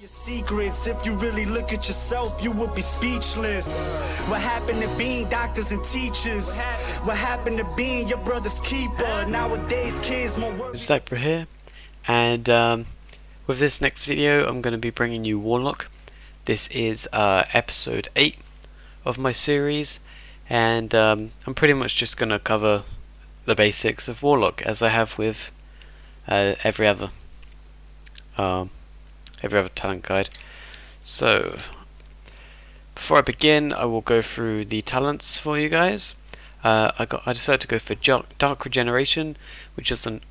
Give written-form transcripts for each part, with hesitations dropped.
Your secrets, if you really look at yourself, you would be speechless. What happened to being doctors and teachers? What happened to being your brother's keeper? Nowadays kids more work. Zypra here, and with this next video I'm going to be bringing you Warlock. This is episode 8 of my series, and I'm pretty much just going to cover the basics of Warlock as I have with every other talent guide. So before I begin, I will go through the talents for you guys. I decided to go for Dark Regeneration, which is on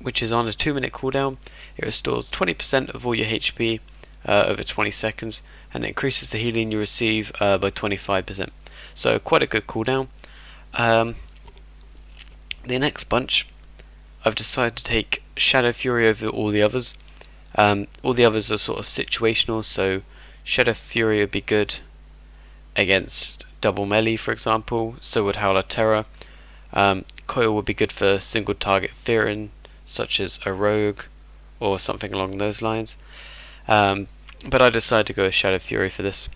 a 2-minute cooldown. It restores 20% of all your HP over 20 seconds, and it increases the healing you receive by 25%. So quite a good cooldown. The next bunch, I've decided to take Shadow Fury over all the others. All the others are sort of situational, so Shadow Fury would be good against double melee, for example. So would Howler Terror. Coil would be good for single target fearing, such as a rogue or something along those lines. But I decided to go with Shadow Fury for this.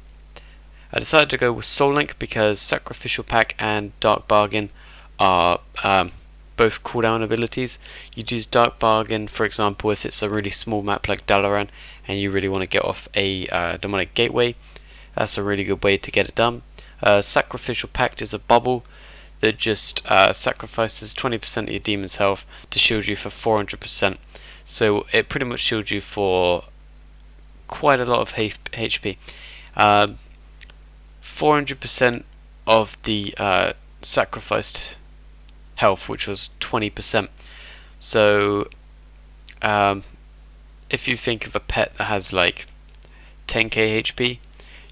I decided to go with Soul Link because Sacrificial Pack and Dark Bargain are both cooldown abilities. You'd use Dark Bargain, for example, if it's a really small map like Dalaran and you really want to get off a demonic gateway. That's a really good way to get it done. Sacrificial Pact is a bubble that just sacrifices 20% of your demon's health to shield you for 400%. So it pretty much shields you for quite a lot of HP. 400% of the sacrificed health, which was 20%. So if you think of a pet that has like 10k HP,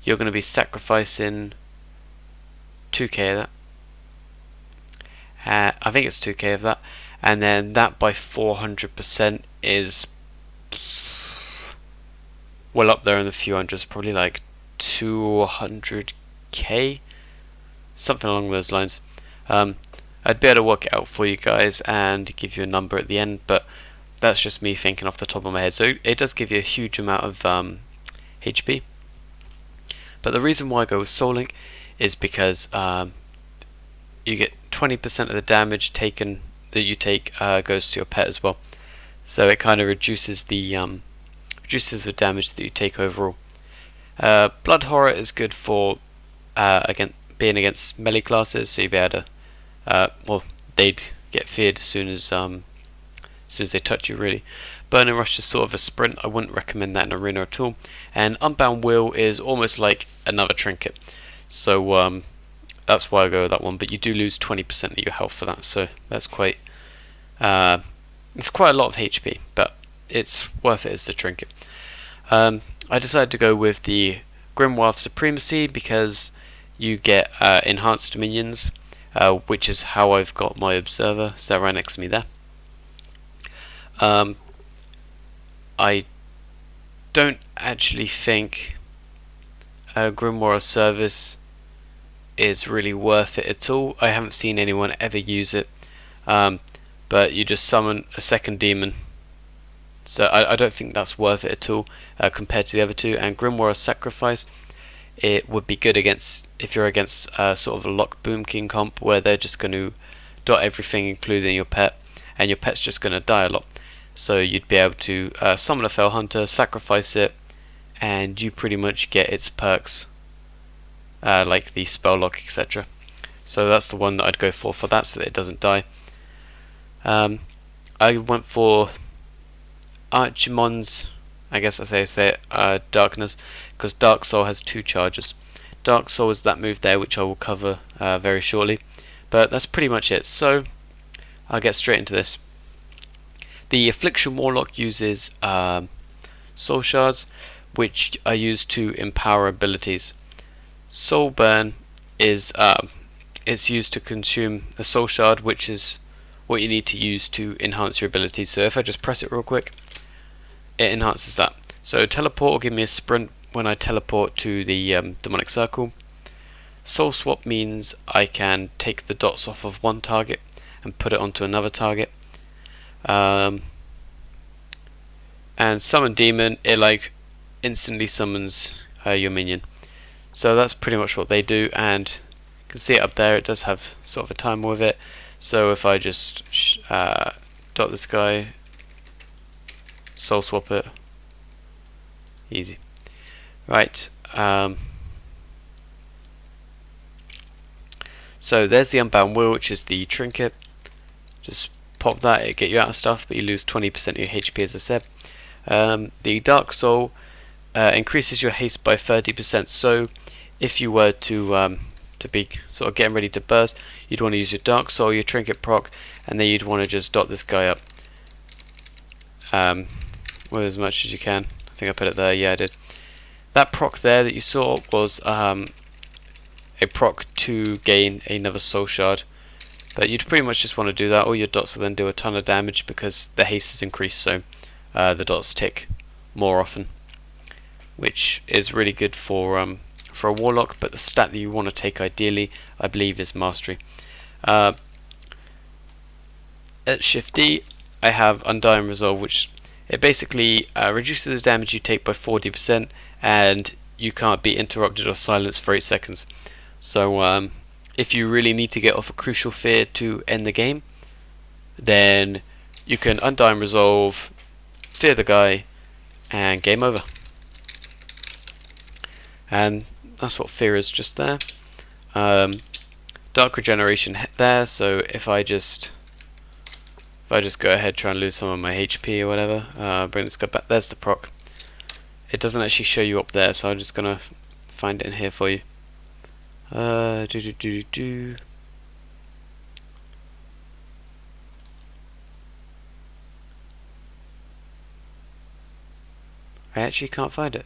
you're going to be sacrificing 2k of that. I think it's 2k of that, and then that by 400% is well up there in the few hundreds, probably like 200k, something along those lines. I'd be able to work it out for you guys and give you a number at the end, but that's just me thinking off the top of my head. So it does give you a huge amount of HP. But the reason why I go with Soul Link is because you get 20% of the damage taken that you take goes to your pet as well. So it kind of reduces the damage that you take overall. Blood Horror is good for being against melee classes, so you'll be able to well, they'd get feared as soon as they touch you, really. Burning Rush is sort of a sprint. I wouldn't recommend that in arena at all. And Unbound Will is almost like another trinket, so that's why I go with that one. But you do lose 20% of your health for that, so that's quite it's quite a lot of HP, but it's worth it as the trinket. I decided to go with the Grimoire of Supremacy because you get enhanced dominions, which is how I've got my Observer, so right next to me there. I don't actually think Grimoire of Service is really worth it at all. I haven't seen anyone ever use it, but you just summon a second demon, so I don't think that's worth it at all compared to the other two. And Grimoire of Sacrifice, it would be good against if you're against sort of a Lock Boom King comp where they're just going to dot everything including your pet, and your pet's just going to die a lot. So you'd be able to summon a Fell Hunter, sacrifice it, and you pretty much get its perks like the Spell Lock, etc. So that's the one that I'd go for that, so that it doesn't die. I went for Archimonde's, I guess I say it, Darkness, because Dark Soul has 2 charges. Dark Soul is that move there, which I will cover very shortly, but that's pretty much it. So I'll get straight into this. The Affliction Warlock uses Soul Shards, which are used to empower abilities. Soul Burn is it's used to consume a Soul Shard, which is what you need to use to enhance your abilities. So if I just press it real quick, it enhances that. So Teleport will give me a sprint when I teleport to the Demonic Circle. Soul Swap means I can take the dots off of one target and put it onto another target. And Summon Demon, it instantly summons your minion. So that's pretty much what they do, and you can see it up there. It does have sort of a timer with it. So if I just dot this guy, soul swap it, easy. Right. So there's the Unbound Will, which is the trinket. Just pop that, it'll get you out of stuff, but you lose 20% of your HP, as I said. The Dark Soul increases your haste by 30%. So if you were to be sort of getting ready to burst, you'd want to use your Dark Soul, your trinket proc, and then you'd want to just dot this guy up with as much as you can. I think I put it there. Yeah, I did. That proc there that you saw was a proc to gain another soul shard, but you'd pretty much just want to do that. All your dots will then do a ton of damage because the haste is increased, so the dots tick more often, which is really good for a Warlock. But the stat that you want to take ideally, I believe, is Mastery. At Shift D, I have Undying Resolve, which it basically reduces the damage you take by 40%, and you can't be interrupted or silenced for 8 seconds. So if you really need to get off a crucial fear to end the game, then you can Undying Resolve, fear the guy, and game over. And that's what fear is just there. Dark Regeneration there, so if I just go ahead, try and lose some of my HP or whatever, bring this guy back, there's the proc. It doesn't actually show you up there, so I'm just gonna find it in here for you. I actually can't find it.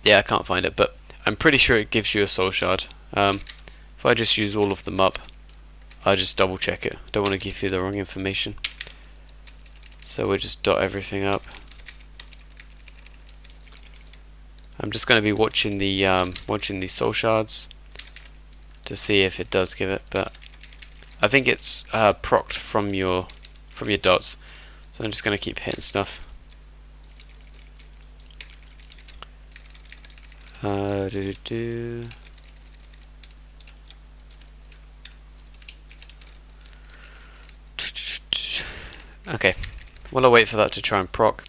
Yeah, I can't find it, but I'm pretty sure it gives you a soul shard. If I just use all of them up, I'll just double check it. Don't want to give you the wrong information. So we'll just dot everything up. I'm just going to be watching the soul shards to see if it does give it, but I think it's procced from your dots. So I'm just going to keep hitting stuff. Okay, while I wait for that to try and proc,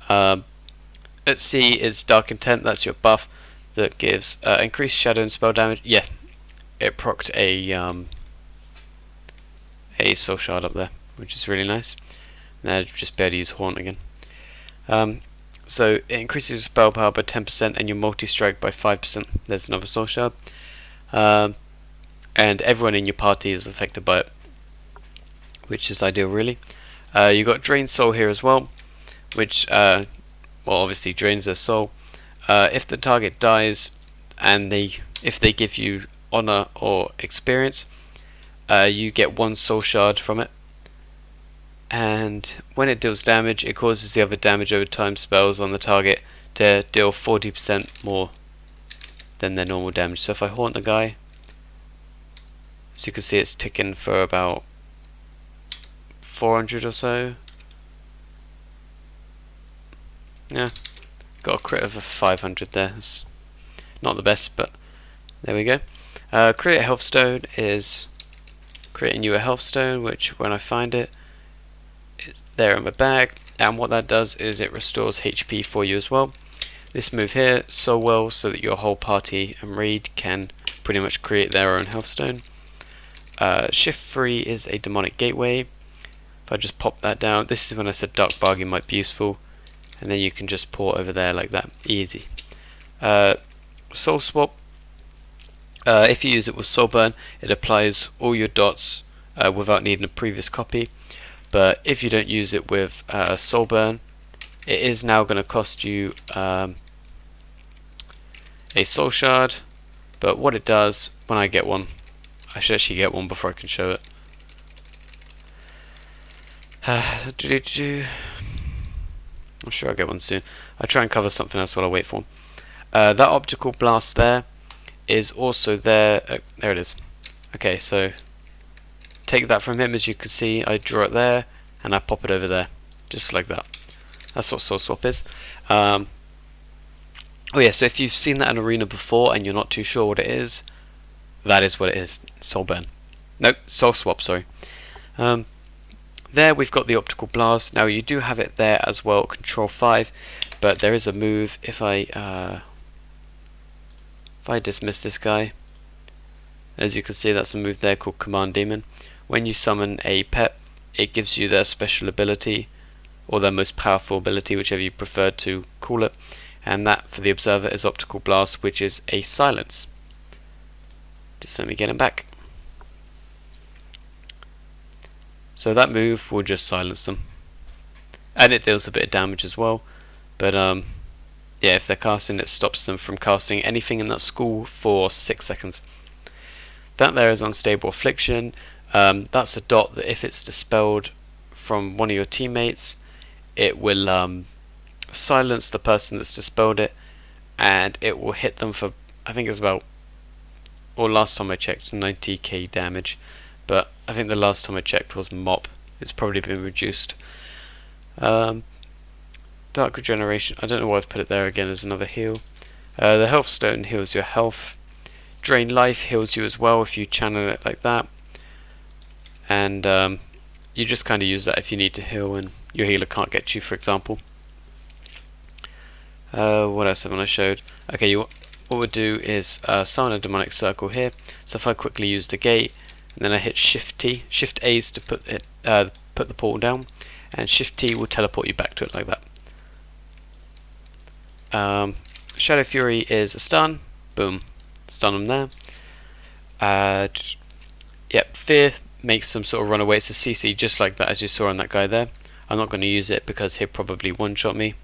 let's see, it's Dark Intent, that's your buff that gives increased shadow and spell damage. Yeah, it procced a soul shard up there, which is really nice. Now just be able to use Haunt again. So it increases your spell power by 10% and your multi-strike by 5%. There's another soul shard. And everyone in your party is affected by it, which is ideal, really. You got Drain Soul here as well, which well, obviously drains their soul. If the target dies and if they give you honor or experience, you get 1 soul shard from it. And when it deals damage, it causes the other damage over time spells on the target to deal 40% more than their normal damage. So if I Haunt the guy, as you can see, it's ticking for about 400 or so. Yeah, got a crit of a 500 there. It's not the best, but there we go. Create a health stone is creating you a health stone, which when I find it, it's there in my bag, and what that does is it restores HP for you as well. This move here so well so that your whole party and raid can pretty much create their own health stone. Shift 3 is a demonic gateway. If I just pop that down, this is when I said dark bargain might be useful, and then you can just port over there like that, easy. Soul swap, if you use it with soul burn, it applies all your dots without needing a previous copy. But if you don't use it with soul burn, it is now going to cost you a soul shard. But what it does, when I get one, I should actually get one before I can show it. I'm sure I'll get one soon. I'll try and cover something else while I wait for one. That optical blast there is also there. There it is. Okay, so take that from him. As you can see, I draw it there and I pop it over there. just like that. That's what soul swap is. Oh yeah, so if you've seen that in Arena before and you're not too sure what it is, that is what it is. Soul burn. Nope, soul swap, sorry. There we've got the optical blast. Now you do have it there as well, control 5, but there is a move. If I dismiss this guy, as you can see, that's a move there called Command Demon. When you summon a pet, it gives you their special ability, or their most powerful ability, whichever you prefer to call it, and that for the observer is optical blast, which is a silence. Just let me get him back. So that move will just silence them, and it deals a bit of damage as well, but yeah, if they're casting, it stops them from casting anything in that school for 6 seconds. That there is Unstable Affliction. That's a dot that if it's dispelled from one of your teammates, it will silence the person that's dispelled it, and it will hit them for, I think it's about, or last time I checked, 90k damage, but I think the last time I checked was mop. It's probably been reduced. Dark Regeneration, I don't know why I've put it there again as another heal. The Health Stone heals your health. Drain Life heals you as well if you channel it like that. And you just kind of use that if you need to heal and your healer can't get you, for example. What else haven't I showed? Okay, what we'll do is summon a demonic circle here. So if I quickly use the gate, and then I hit Shift T, Shift A is to put the portal down, and Shift T will teleport you back to it like that. Shadow Fury is a stun. Boom, stun them there. Yep, Fear makes them sort of run away. It's a CC just like that, as you saw on that guy there. I'm not going to use it because he'll probably one-shot me.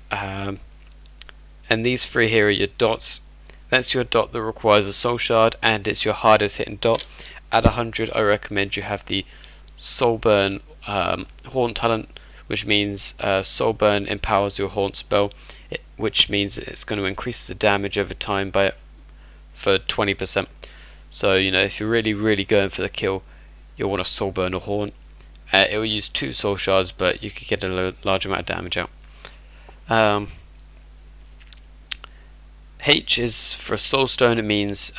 And these three here are your dots. That's your dot that requires a soul shard, and it's your hardest hitting dot. At 100, I recommend you have the Soul Burn Haunt talent, which means Soul Burn empowers your Haunt spell, which means it's going to increase the damage over time for 20%. So you know, if you're really going for the kill, you'll want a Soul Burn or Haunt. It will use 2 soul shards, but you could get a large amount of damage out. H is for a soul stone. It means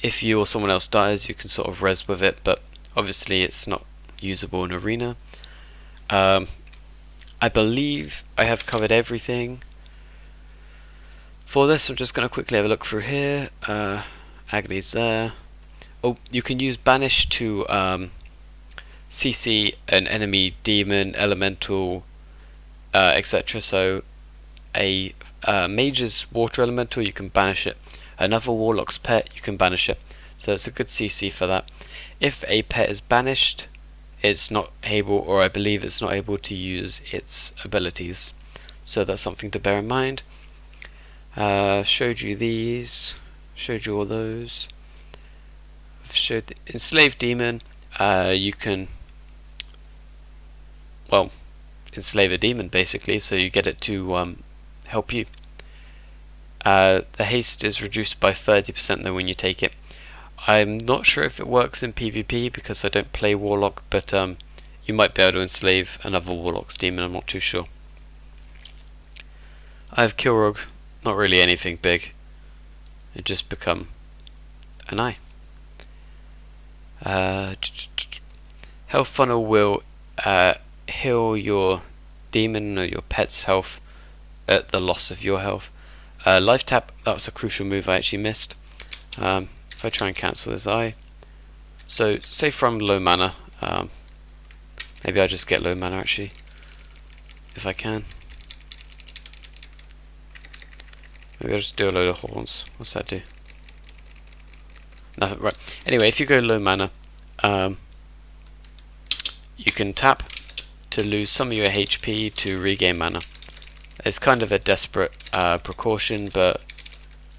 if you or someone else dies, you can sort of res with it, but obviously it's not usable in arena. I believe I have covered everything for this. I'm just going to quickly have a look through here. Agony's there. Oh, you can use Banish to CC an enemy, demon, elemental, etc. So a mage's water elemental, you can banish it. Another warlock's pet, you can banish it. So it's a good CC for that. If a pet is banished, it's not able, or I believe it's not able to use its abilities. So that's something to bear in mind. Showed you these, showed you all those. I've showed the Enslaved Demon. You can, well, enslave a demon basically, so you get it to help you. The haste is reduced by 30% though when you take it. I'm not sure if it works in PvP because I don't play Warlock, but you might be able to enslave another Warlock's demon, I'm not too sure. I have Kilrog, not really anything big. It just become an eye. Health Funnel will heal your demon or your pet's health at the loss of your health. Life Tap, that was a crucial move I actually missed. If I try and cancel this eye, so say from low mana, maybe I just get low mana actually, if I can. Maybe I'll just do a load of horns. What's that do? Nothing, right. Anyway, if you go low mana, you can tap to lose some of your HP to regain mana. It's kind of a desperate precaution, but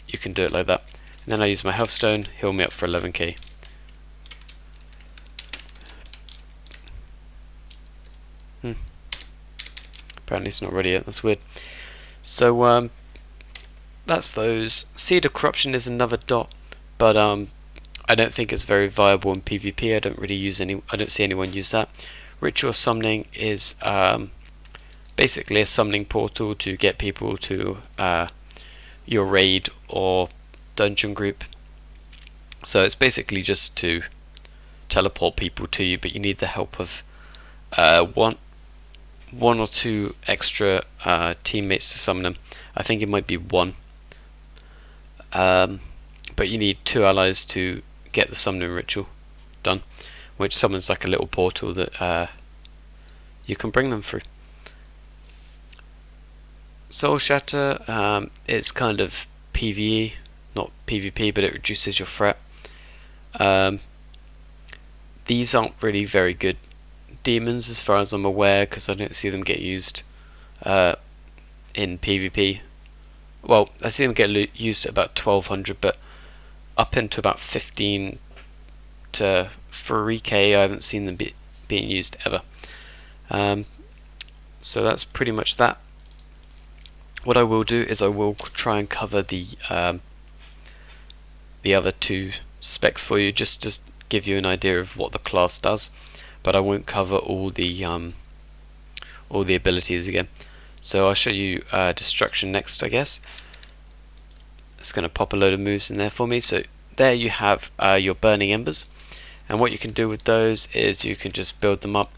you can do it like that. And then I use my health stone, heal me up for 11k. Apparently it's not ready yet, that's weird. So that's those. Seed of Corruption is another dot, but I don't think it's very viable in PvP. I don't see anyone use that. ritual summoning is basically a summoning portal to get people to your raid or dungeon group. So it's basically just to teleport people to you, but you need the help of one or two extra teammates to summon them. I think it might be one, but you need 2 allies to get the summoning ritual done, which summons like a little portal that you can bring them through. Soul Shatter, it's kind of PvE, not PvP, but it reduces your threat. These aren't really very good demons as far as I'm aware, because I don't see them get used in PvP. Well, I see them get used at about 1200, but up into about 15 to 3k I haven't seen them being used ever. So that's pretty much that. What I will do is I will try and cover the other 2 specs for you, just to give you an idea of what the class does, but I won't cover all the abilities again. So I'll show you destruction next, I guess. It's going to pop a load of moves in there for me. So there you have your burning embers, and what you can do with those is you can just build them up.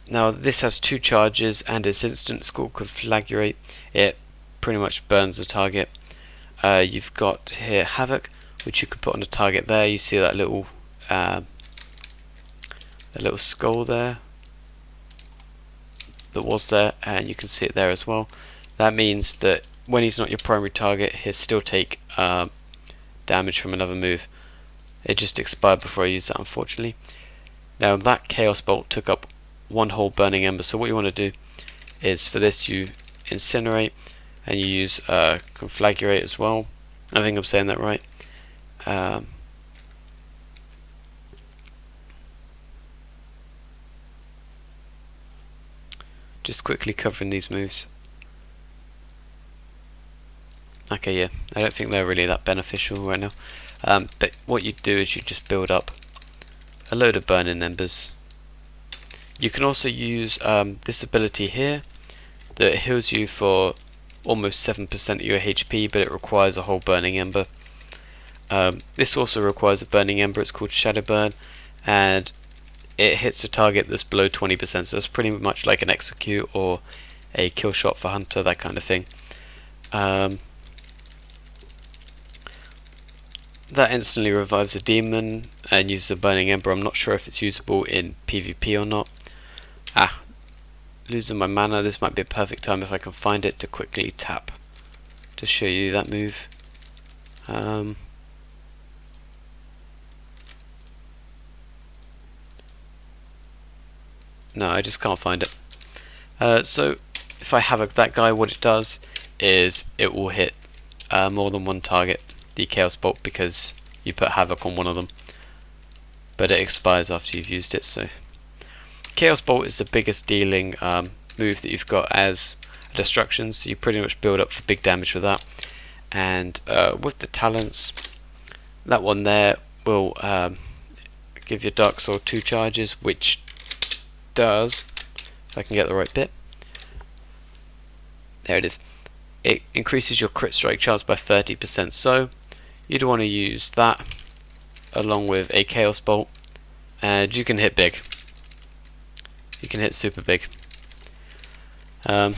Now this has 2 charges and its instant. It's called Conflagrate. It pretty much burns the target. You've got here Havoc, which you can put on the target there. You see that little skull there that was there, and you can see it there as well. That means that when he's not your primary target, he'll still take damage from another move. It just expired before I used that, unfortunately. Now that Chaos Bolt took up 1 whole burning ember, so what you want to do is for this you incinerate, and you use Conflagrate as well. I think I'm saying that right. Just quickly covering these moves. Okay, yeah, I don't think they're really that beneficial right now. But what you do is you just build up a load of burning embers. You can also use this ability here that heals you for almost 7% of your HP, but it requires a whole burning ember. This also requires a burning ember. It's called Shadow Burn, and it hits a target that's below 20%, so it's pretty much like an execute or a kill shot for Hunter, that kind of thing. That instantly revives a demon and uses a burning ember. I'm not sure if it's usable in PvP or not. Losing my mana. This might be a perfect time if I can find it to quickly tap to show you that move. No, I just can't find it. So if I havoc that guy, what it does is it will hit more than 1 target, the Chaos Bolt, because you put havoc on one of them, but it expires after you've used it. So Chaos Bolt is the biggest dealing move that you've got as destruction, so you pretty much build up for big damage with that. And with the talents, that one there will give your Dark Sword 2 charges, which does, if I can get the right bit, there it is, it increases your crit strike chance by 30%, so you'd want to use that along with a Chaos Bolt, and you can hit big. You can hit super big. What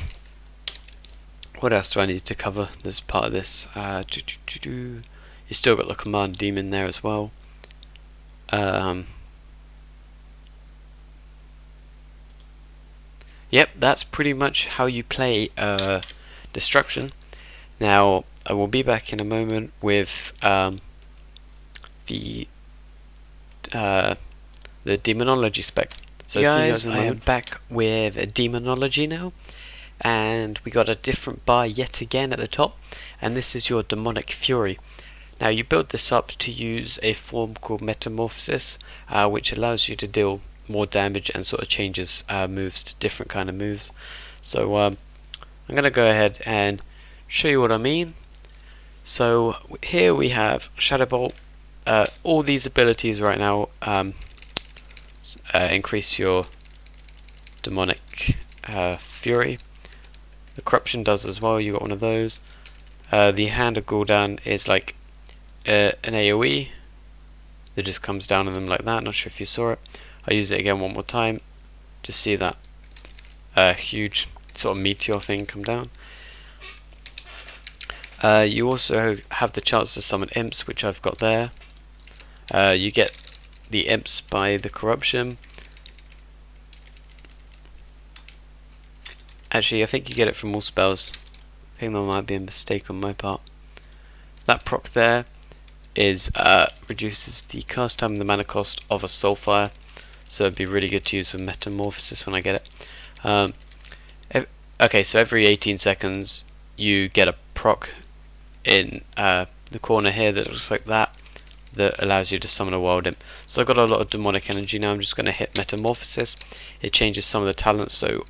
else do I need to cover this part of this? You still got the Command Demon there as well. Yep, that's pretty much how you play Destruction. Now I will be back in a moment with the Demonology spec. So guys, I am back with Demonology now, and we got a different bar yet again at the top, and this is your Demonic Fury. Now you build this up to use a form called Metamorphosis, which allows you to deal more damage and sort of changes moves to different kind of moves. So I'm going to go ahead and show you what I mean. So here we have Shadow Bolt. All these abilities right now increase your demonic fury. The corruption does as well, you got one of those. The hand of Gul'dan is like an AoE that just comes down on them like that. Not sure if you saw it. I'll use it again one more time. Just see that huge sort of meteor thing come down. You also have the chance to summon imps, which I've got there. You get the imps by the corruption. Actually, I think you get it from all spells. I think there might be a mistake on my part. That proc there is reduces the cast time and the mana cost of a Soulfire, so it'd be really good to use with Metamorphosis when I get it. Okay, so every 18 seconds you get a proc in the corner here that looks like that allows you to summon a wild imp. So I've got a lot of demonic energy now. I'm just going to hit Metamorphosis. It changes some of the talents, so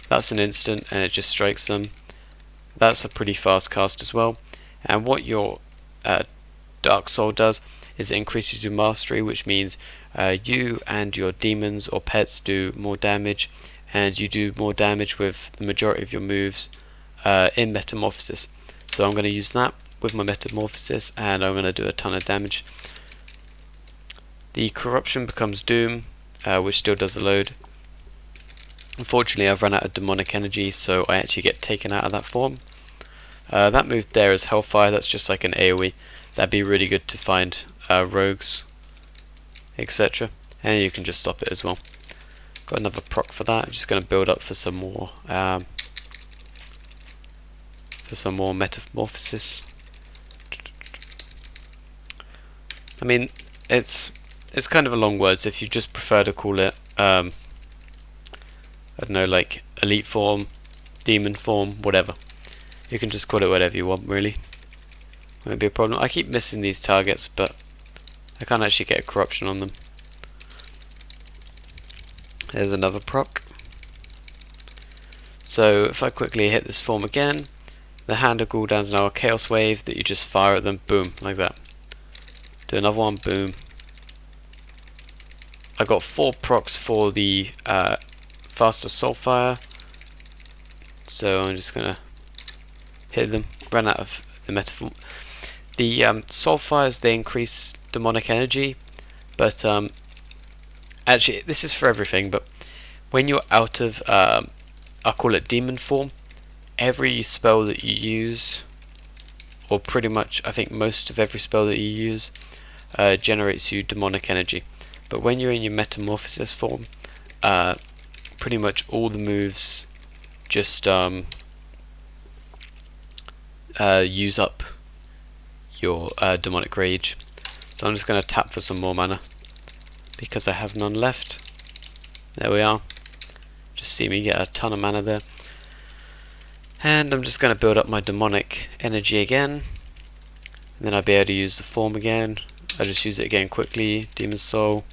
that's an instant and it just strikes them. That's a pretty fast cast as well. And what your Dark Soul does is it increases your mastery, which means you and your demons or pets do more damage, and you do more damage with the majority of your moves in Metamorphosis. So I'm going to use that with my Metamorphosis, and I'm going to do a ton of damage. The corruption becomes Doom, which still does the load. Unfortunately, I've run out of demonic energy, so I actually get taken out of that form. That move there is Hellfire. That's just like an AoE. That'd be really good to find rogues, etc. And you can just stop it as well. Got another proc for that. I'm just going to build up for some more Metamorphosis. I mean, it's kind of a long word, so if you just prefer to call it I don't know, like elite form, demon form, whatever. You can just call it whatever you want, really. Won't be a problem. I keep missing these targets, but I can't actually get a corruption on them. There's another proc. So if I quickly hit this form again, the hand of Gul'dan's now a chaos wave that you just fire at them, boom, like that. Do another one, boom. I got 4 procs for the faster Soulfire, so I'm just gonna hit them. Ran out of the metaphor. The Soulfires, they increase demonic energy, but actually this is for everything, but when you're out of I'll call it demon form, every spell that you use, or pretty much I think most of every spell that you use, generates you demonic energy. But when you're in your Metamorphosis form, pretty much all the moves just use up your demonic rage. So I'm just going to tap for some more mana because I have none left. There we are. Just see me get a ton of mana there. And I'm just going to build up my demonic energy again, and then I'll be able to use the form again. I'll just use it again quickly. Demon Soul,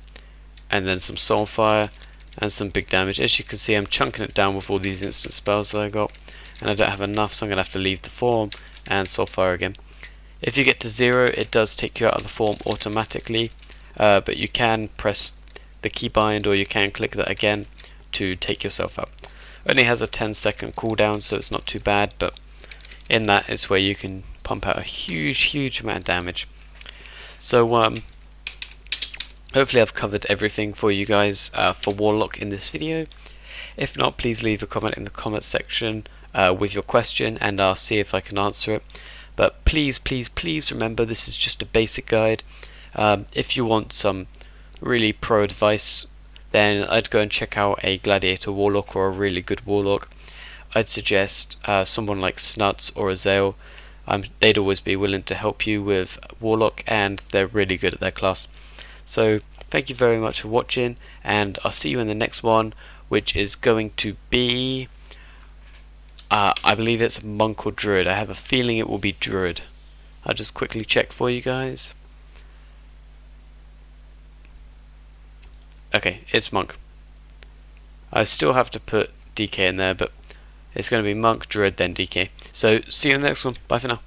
and then some Soulfire and some big damage. As you can see, I'm chunking it down with all these instant spells that I got, and I don't have enough, so I'm going to have to leave the form and Soulfire again. If you get to 0, it does take you out of the form automatically, but you can press the keybind or you can click that again to take yourself out. Only has a 10-second cooldown, so it's not too bad, but in that is where you can pump out a huge amount of damage. So hopefully I've covered everything for you guys for Warlock in this video. If not, please leave a comment in the comment section with your question, and I'll see if I can answer it. But please remember, this is just a basic guide. If you want some really pro advice, then I'd go and check out a Gladiator Warlock or a really good Warlock. I'd suggest someone like Snuts or Azael. They'd always be willing to help you with Warlock, and they're really good at their class. So thank you very much for watching, and I'll see you in the next one, which is going to be I believe it's Monk or Druid. I have a feeling it will be Druid. I'll just quickly check for you guys. Okay, it's Monk. I still have to put DK in there, but it's going to be Monk, Druid, then DK. So see you in the next one. Bye for now.